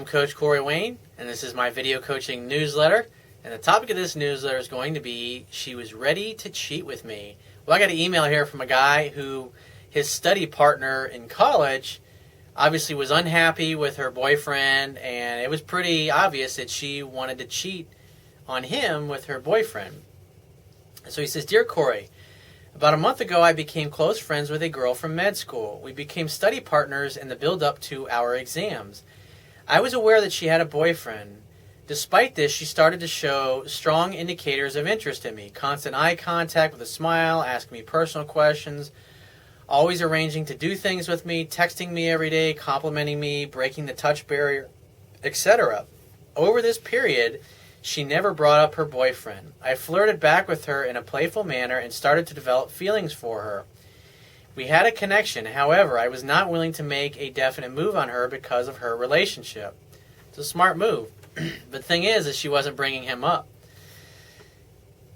Coach Corey Wayne, and this is my video coaching newsletter. And the topic of this newsletter is going to be, she was ready to cheat with me. Well, I got an email here from a guy who, his study partner in college, obviously was unhappy with her boyfriend, and it was pretty obvious that she wanted to cheat on him with her boyfriend. And so he says, Dear Corey, about a month ago I became close friends with a girl from med school. We became study partners in the build-up to our exams. I was aware that she had a boyfriend. Despite this, she started to show strong indicators of interest in me. Constant eye contact with a smile, asking me personal questions, always arranging to do things with me, texting me every day, complimenting me, breaking the touch barrier, etc. Over this period, she never brought up her boyfriend. I flirted back with her in a playful manner and started to develop feelings for her. We had a connection. However, I was not willing to make a definite move on her because of her relationship. It's a smart move. But the thing is she wasn't bringing him up.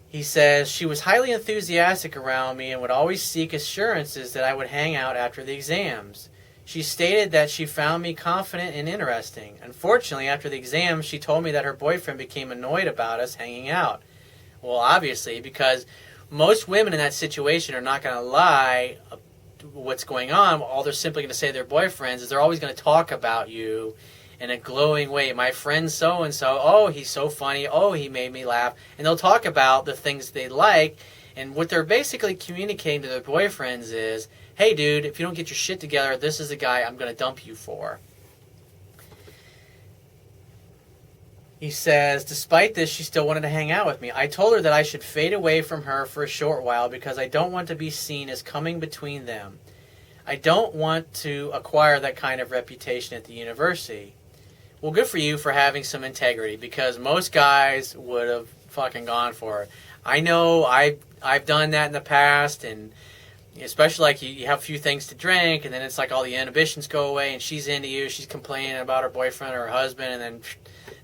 He says, she was highly enthusiastic around me and would always seek assurances that I would hang out after the exams. She stated that she found me confident and interesting. Unfortunately, after the exams, she told me that her boyfriend became annoyed about us hanging out. Well, obviously, because most women in that situation are not going to lie what's going on. All they're simply going to say to their boyfriends is they're always going to talk about you in a glowing way. My friend so-and-so, oh, he's so funny, oh, he made me laugh. And they'll talk about the things they like, and what they're basically communicating to their boyfriends is, hey, dude, if you don't get your shit together, this is the guy I'm going to dump you for. He says, despite this, she still wanted to hang out with me. I told her that I should fade away from her for a short while because I don't want to be seen as coming between them. I don't want to acquire that kind of reputation at the university. Well, good for you for having some integrity, because most guys would have fucking gone for it. I know I've done that in the past, and especially like you have a few things to drink, and then it's like all the inhibitions go away, and she's into you, she's complaining about her boyfriend or her husband, and then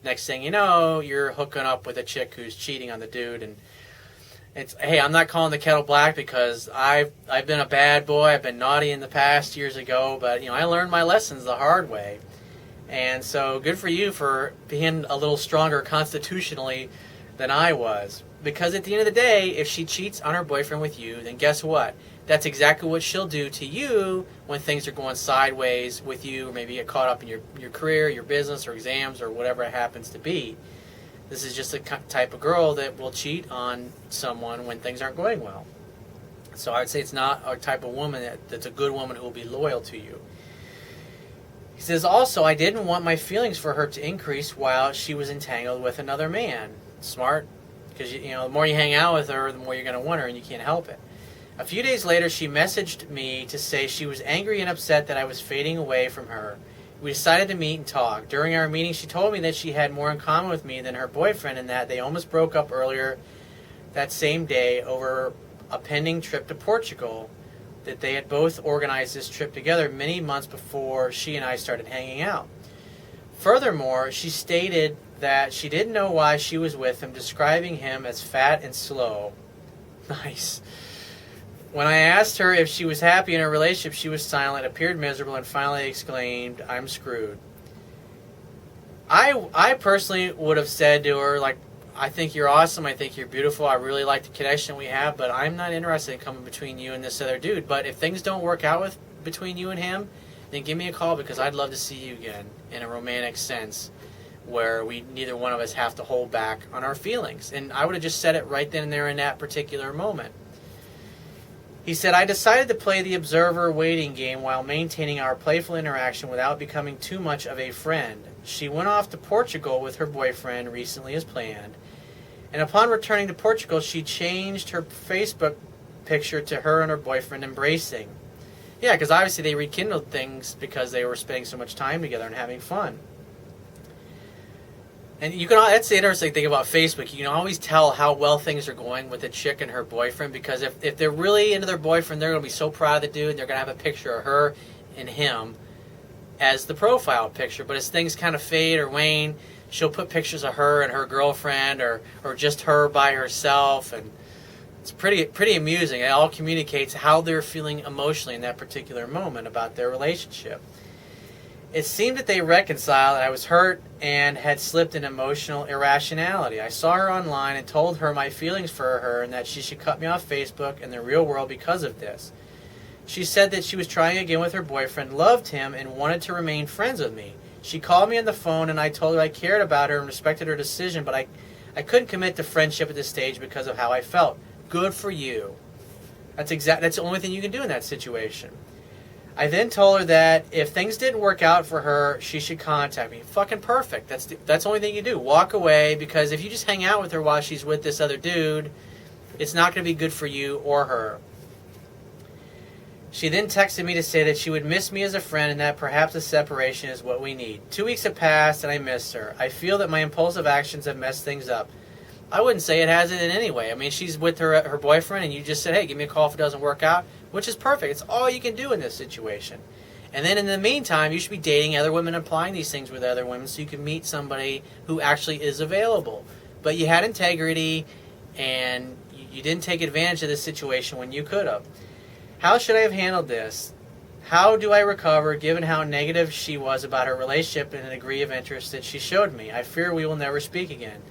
next thing you know, you're hooking up with a chick who's cheating on the dude. And it's, hey, I'm not calling the kettle black, because I've been a bad boy, I've been naughty in the past years ago, but I learned my lessons the hard way. And so good for you for being a little stronger constitutionally than I was. Because at the end of the day, if she cheats on her boyfriend with you, then guess what? That's exactly what she'll do to you when things are going sideways with you, or maybe get caught up in your career, your business, or exams, or whatever it happens to be. This is just the type of girl that will cheat on someone when things aren't going well. So I would say it's not a type of woman that's a good woman who will be loyal to you. He says, also, I didn't want my feelings for her to increase while she was entangled with another man. Smart, because the more you hang out with her, the more you're going to want her, and you can't help it. A few days later, she messaged me to say she was angry and upset that I was fading away from her. We decided to meet and talk. During our meeting, she told me that she had more in common with me than her boyfriend, and that they almost broke up earlier that same day over a pending trip to Portugal, that they had both organized this trip together many months before she and I started hanging out. Furthermore, she stated that she didn't know why she was with him, describing him as fat and slow. Nice. When I asked her if she was happy in her relationship, she was silent, appeared miserable, and finally exclaimed, I'm screwed. I personally would have said to her, like, I think you're awesome, I think you're beautiful, I really like the connection we have, but I'm not interested in coming between you and this other dude. But if things don't work out between you and him, then give me a call, because I'd love to see you again in a romantic sense, where neither one of us have to hold back on our feelings. And I would have just said it right then and there in that particular moment. He said, I decided to play the observer waiting game while maintaining our playful interaction without becoming too much of a friend. She went off to Portugal with her boyfriend recently as planned, and upon returning to Portugal, she changed her Facebook picture to her and her boyfriend embracing. Yeah, because obviously they rekindled things because they were spending so much time together and having fun. And that's the interesting thing about Facebook. You can always tell how well things are going with a chick and her boyfriend, because if they're really into their boyfriend, they're going to be so proud of the dude, and they're going to have a picture of her and him as the profile picture. But as things kind of fade or wane, she'll put pictures of her and her girlfriend, or just her by herself, and it's pretty amusing. It all communicates how they're feeling emotionally in that particular moment about their relationship. It seemed that they reconciled, and I was hurt and had slipped in emotional irrationality. I saw her online and told her my feelings for her and that she should cut me off Facebook and the real world because of this. She said that she was trying again with her boyfriend, loved him, and wanted to remain friends with me. She called me on the phone, and I told her I cared about her and respected her decision, but I couldn't commit to friendship at this stage because of how I felt. Good for you. That's the only thing you can do in that situation. I then told her that if things didn't work out for her, she should contact me. Fucking perfect. That's the only thing you do. Walk away, because if you just hang out with her while she's with this other dude, it's not going to be good for you or her. She then texted me to say that she would miss me as a friend and that perhaps a separation is what we need. 2 weeks have passed and I miss her. I feel that my impulsive actions have messed things up. I wouldn't say it hasn't in any way. I mean, she's with her boyfriend, and you just said, hey, give me a call if it doesn't work out, which is perfect. It's all you can do in this situation. And then in the meantime, you should be dating other women, applying these things with other women so you can meet somebody who actually is available. But you had integrity, and you didn't take advantage of this situation when you could have. How should I have handled this? How do I recover, given how negative she was about her relationship and the degree of interest that she showed me? I fear we will never speak again.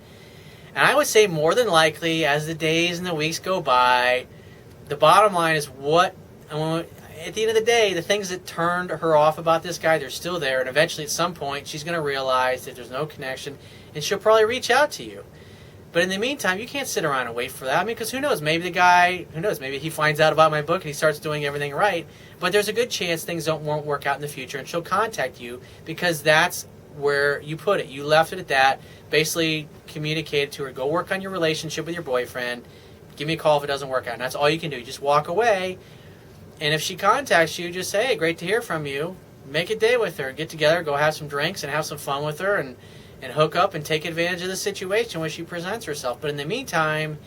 And I would say more than likely, as the days and the weeks go by, the bottom line is at the end of the day, the things that turned her off about this guy, they're still there. And eventually, at some point, she's going to realize that there's no connection, and she'll probably reach out to you. But in the meantime, you can't sit around and wait for that. I mean, because who knows? Maybe maybe he finds out about my book and he starts doing everything right. But there's a good chance things won't work out in the future, and she'll contact you because that's where you put it. You left it at that. Basically communicated to her, go work on your relationship with your boyfriend. Give me a call if it doesn't work out. And that's all you can do. Just walk away. And if she contacts you, just say, hey, great to hear from you. Make a day with her. Get together, go have some drinks and have some fun with her and hook up and take advantage of the situation when she presents herself. But in the meantime,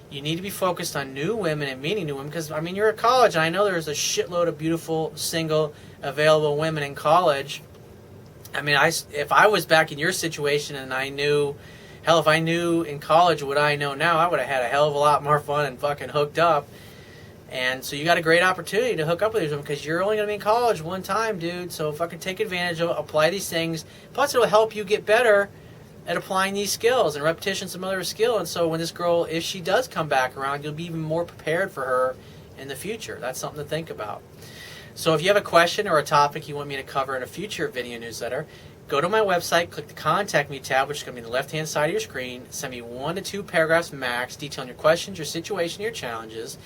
you need to be focused on new women and meeting new women because, I mean, you're at college, and I know there's a shitload of beautiful, single, available women in college. I mean, if I was back in your situation and I knew, hell, if I knew in college what I know now, I would have had a hell of a lot more fun and fucking hooked up. And so you got a great opportunity to hook up with these women because you're only going to be in college one time, dude. So fucking take advantage of it, apply these things. Plus, it'll help you get better at applying these skills, and repetition's another skill. And so when this girl, if she does come back around, you'll be even more prepared for her in the future. That's something to think about. So if you have a question or a topic you want me to cover in a future video newsletter, go to my website, click the Contact Me tab, which is going to be on the left-hand side of your screen. Send me 1 to 2 paragraphs max detailing your questions, your situation, your challenges.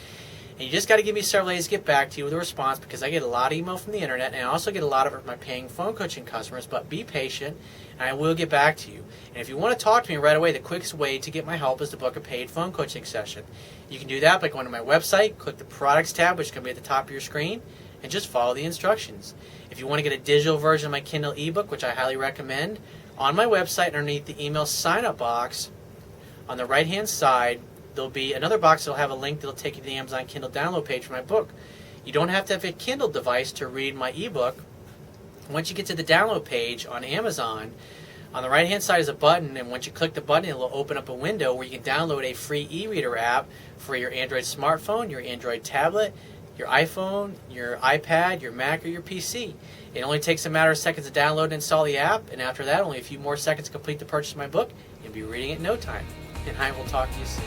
And you just got to give me several days to get back to you with a response because I get a lot of email from the internet, and I also get a lot of it from my paying phone coaching customers. But be patient, and I will get back to you. And if you want to talk to me right away, the quickest way to get my help is to book a paid phone coaching session. You can do that by going to my website, click the Products tab, which is going to be at the top of your screen, and just follow the instructions. If you want to get a digital version of my Kindle ebook, which I highly recommend, on my website underneath the email sign-up box, on the right-hand side, there'll be another box that'll have a link that'll take you to the Amazon Kindle download page for my book. You don't have to have a Kindle device to read my ebook. Once you get to the download page on Amazon, on the right-hand side is a button, and once you click the button, it'll open up a window where you can download a free e-reader app for your Android smartphone, your Android tablet, your iPhone, your iPad, your Mac, or your PC. It only takes a matter of seconds to download and install the app, and after that, only a few more seconds to complete the purchase of my book. You'll be reading it in no time. And I will talk to you soon.